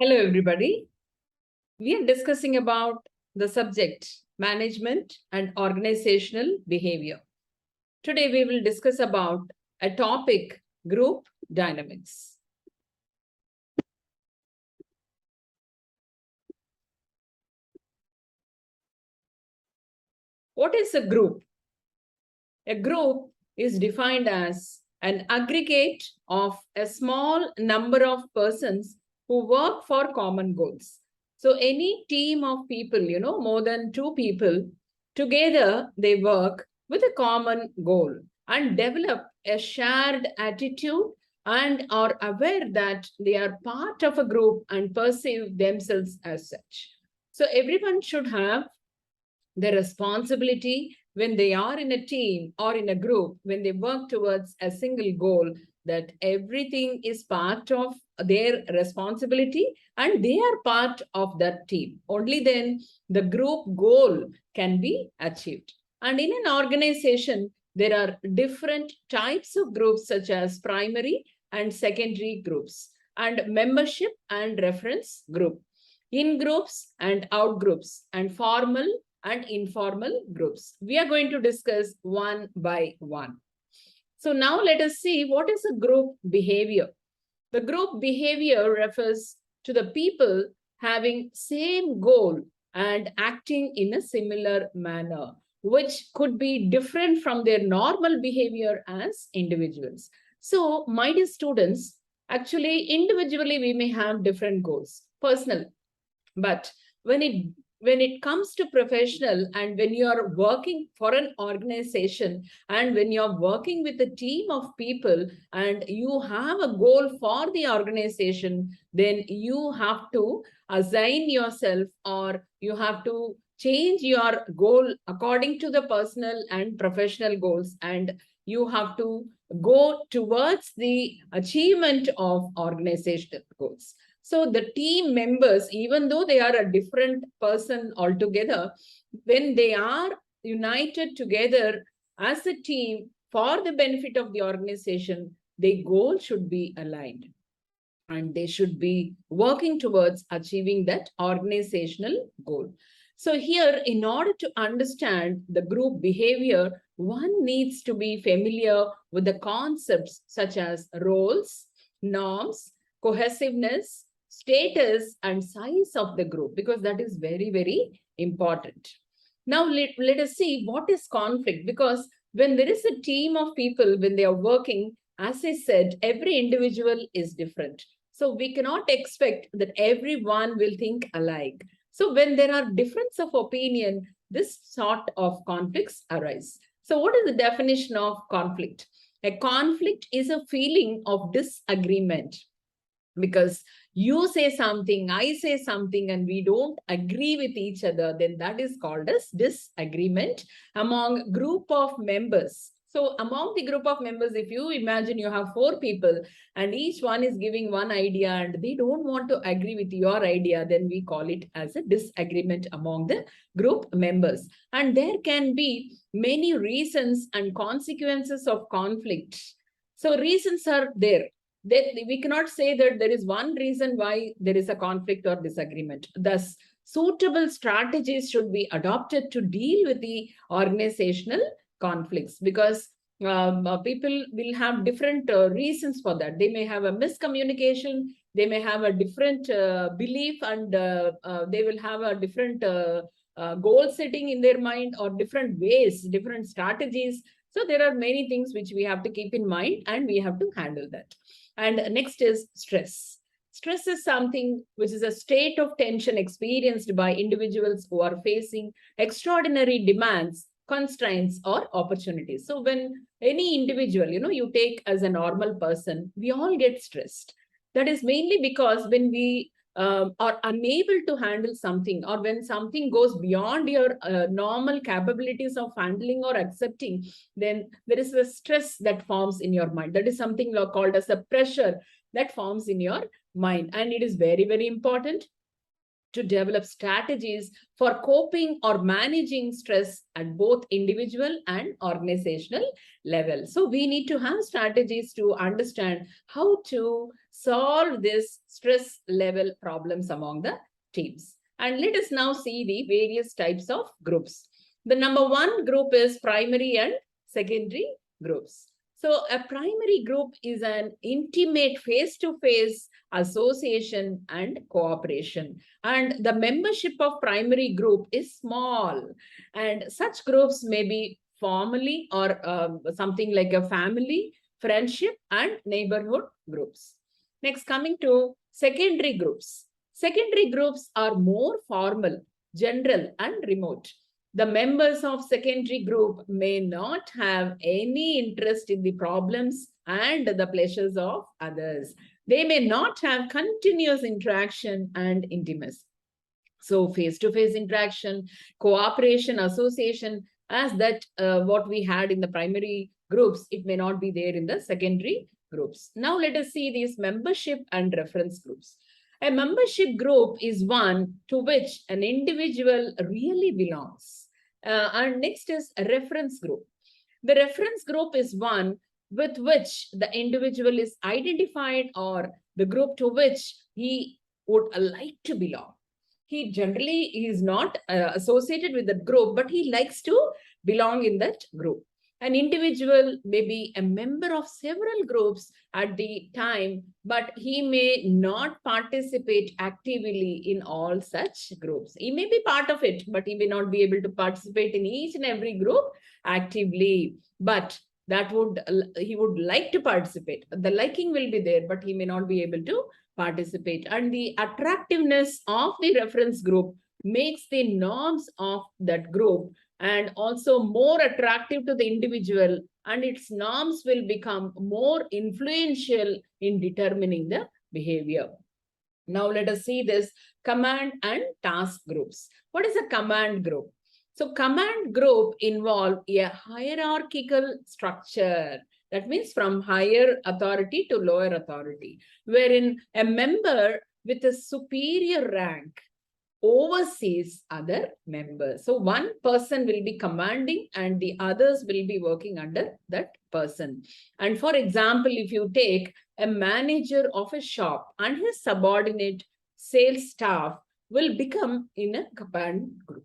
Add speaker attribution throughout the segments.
Speaker 1: Hello, everybody. We are discussing about the subject management and organizational behavior. Today, we will discuss about a topic, group dynamics. What is a group? A group is defined as an aggregate of a small number of persons who work for common goals. So any team of people, more than two people, together they work with a common goal and develop a shared attitude and are aware that they are part of a group and perceive themselves as such. So everyone should have the responsibility when they are in a team or in a group, when they work towards a single goal, that everything is part of their responsibility and they are part of that team. Only then the group goal can be achieved. And in an organization, there are different types of groups such as primary and secondary groups and membership and reference group, in groups and out groups, and formal and informal groups. We are going to discuss one by one. So now let us see what is a group behavior. The group behavior refers to the people having same goal and acting in a similar manner, which could be different from their normal behavior as individuals. So my dear students, actually individually we may have different goals, personal, but when it comes to professional and when you are working for an organization and when you're working with a team of people and you have a goal for the organization, then you have to assign yourself or you have to change your goal according to the personal and professional goals, and you have to go towards the achievement of organizational goals. So the team members, even though they are a different person altogether, when they are united together as a team for the benefit of the organization, their goal should be aligned and they should be working towards achieving that organizational goal. So here, in order to understand the group behavior, one needs to be familiar with the concepts such as roles, norms, cohesiveness, status, and size of the group, because that is very, very important. Now, let us see what is conflict, because when there is a team of people, when they are working, as I said, every individual is different. So we cannot expect that everyone will think alike. So when there are difference of opinion, this sort of conflicts arise. So what is the definition of conflict? A conflict is a feeling of disagreement, because you say something, I say something, and we don't agree with each other, then that is called as disagreement among group of members. So among the group of members, if you imagine you have four people and each one is giving one idea and they don't want to agree with your idea, then we call it as a disagreement among the group members. And there can be many reasons and consequences of conflict. So reasons are there. We cannot say that there is one reason why there is a conflict or disagreement. Thus, suitable strategies should be adopted to deal with the organizational conflicts, because people will have different reasons for that. They may have a miscommunication, they may have a different belief, and they will have a different goal setting in their mind, or different ways, different strategies. So there are many things which we have to keep in mind and we have to handle that. And next is stress. Stress is something which is a state of tension experienced by individuals who are facing extraordinary demands, constraints, or opportunities. So when any individual, you take as a normal person, we all get stressed. That is mainly because when we are unable to handle something, or when something goes beyond your normal capabilities of handling or accepting, then there is a stress that forms in your mind. That is something called as a pressure that forms in your mind. And it is very, very important to develop strategies for coping or managing stress at both individual and organizational level. So we need to have strategies to understand how to solve this stress level problems among the teams. And let us now see the various types of groups. The number one group is primary and secondary groups. So a primary group is an intimate face-to-face association and cooperation. And the membership of primary group is small. And such groups may be formally or something like a family, friendship, and neighborhood groups. Next, coming to secondary groups. Secondary groups are more formal, general, and remote. The members of secondary group may not have any interest in the problems and the pleasures of others. They may not have continuous interaction and intimacy. So face-to-face interaction, cooperation, association, as that what we had in the primary groups, it may not be there in the secondary groups. Now let us see these membership and reference groups. A membership group is one to which an individual really belongs. And next is a reference group. The reference group is one with which the individual is identified or the group to which he would like to belong. He generally is not associated with that group, but he likes to belong in that group. An individual may be a member of several groups at the time, but he may not participate actively in all such groups. He may be part of it, but he may not be able to participate in each and every group actively. But he would like to participate. The liking will be there, but he may not be able to participate. And the attractiveness of the reference group makes the norms of that group and also more attractive to the individual, and its norms will become more influential in determining the behavior. Now let us see this command and task groups. What is a command group? So command group involve a hierarchical structure. That means from higher authority to lower authority, wherein a member with a superior rank oversees other members. So one person will be commanding and the others will be working under that person. And for example, if you take a manager of a shop and his subordinate sales staff will become in a command group.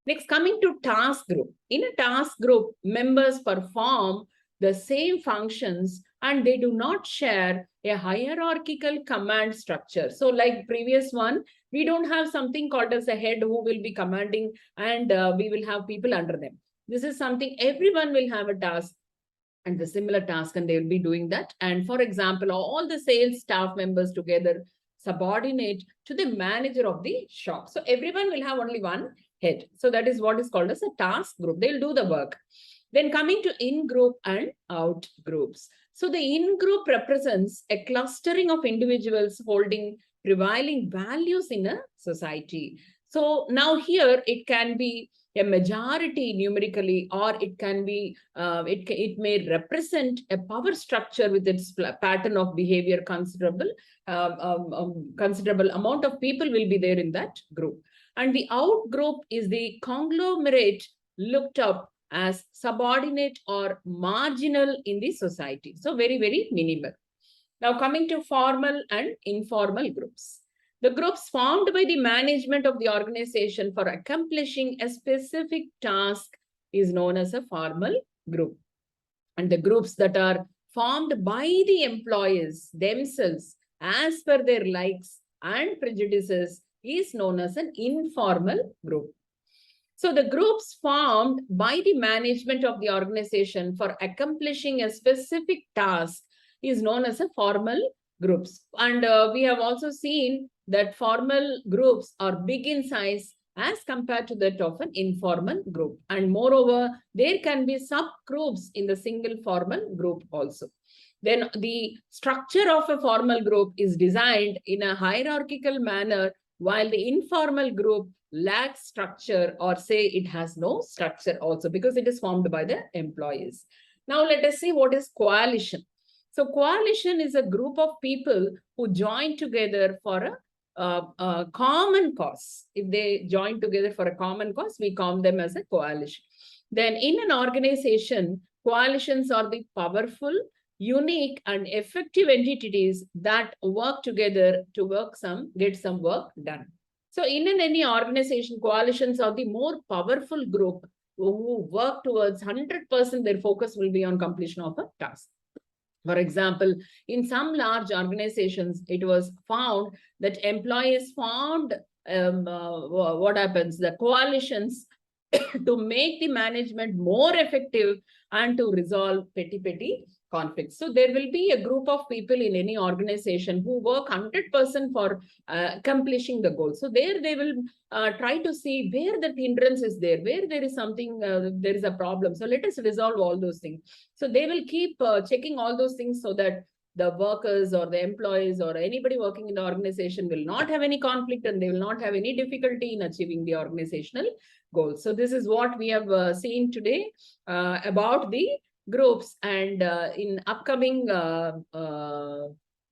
Speaker 1: Next, coming to task group. In a task group, members perform the same functions and they do not share a hierarchical command structure. So like previous one, we don't have something called as a head who will be commanding and we will have people under them. This is something everyone will have a task and the similar task and they will be doing that. And for example, all the sales staff members together subordinate to the manager of the shop. So everyone will have only one head. So that is what is called as a task group. They'll do the work. Then coming to in-group and out-groups. So the in-group represents a clustering of individuals holding prevailing values in a society. So now here it can be a majority numerically, or it can be, it may represent a power structure with its pattern of behavior. Considerable amount of people will be there in that group. And the out group is the conglomerate looked up as subordinate or marginal in the society. So very, very minimal. Now coming to formal and informal groups. The groups formed by the management of the organization for accomplishing a specific task is known as a formal group. And the groups that are formed by the employees themselves as per their likes and prejudices is known as an informal group. So the groups formed by the management of the organization for accomplishing a specific task is known as a formal groups. And we have also seen that formal groups are big in size as compared to that of an informal group. And moreover, there can be subgroups in the single formal group also. Then the structure of a formal group is designed in a hierarchical manner, while the informal group lacks structure, or say it has no structure also because it is formed by the employees. Now let us see what is coalition. So coalition is a group of people who join together for common cause. If they join together for a common cause, we count them as a coalition. Then in an organization, coalitions are the powerful, unique and effective entities that work together to get some work done. So in any organization, coalitions are the more powerful group who work towards 100%, their focus will be on completion of a task. For example, in some large organizations, it was found that employees formed what happens, the coalitions to make the management more effective and to resolve petty conflicts. So there will be a group of people in any organization who work 100% for accomplishing the goal. So there they will try to see where the hindrance is there, where there is something, there is a problem. So let us resolve all those things. So they will keep checking all those things so that the workers or the employees or anybody working in the organization will not have any conflict and they will not have any difficulty in achieving the organizational goals. So this is what we have seen today about the groups, and in upcoming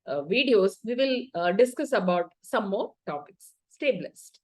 Speaker 1: videos, we will discuss about some more topics. Stay blessed.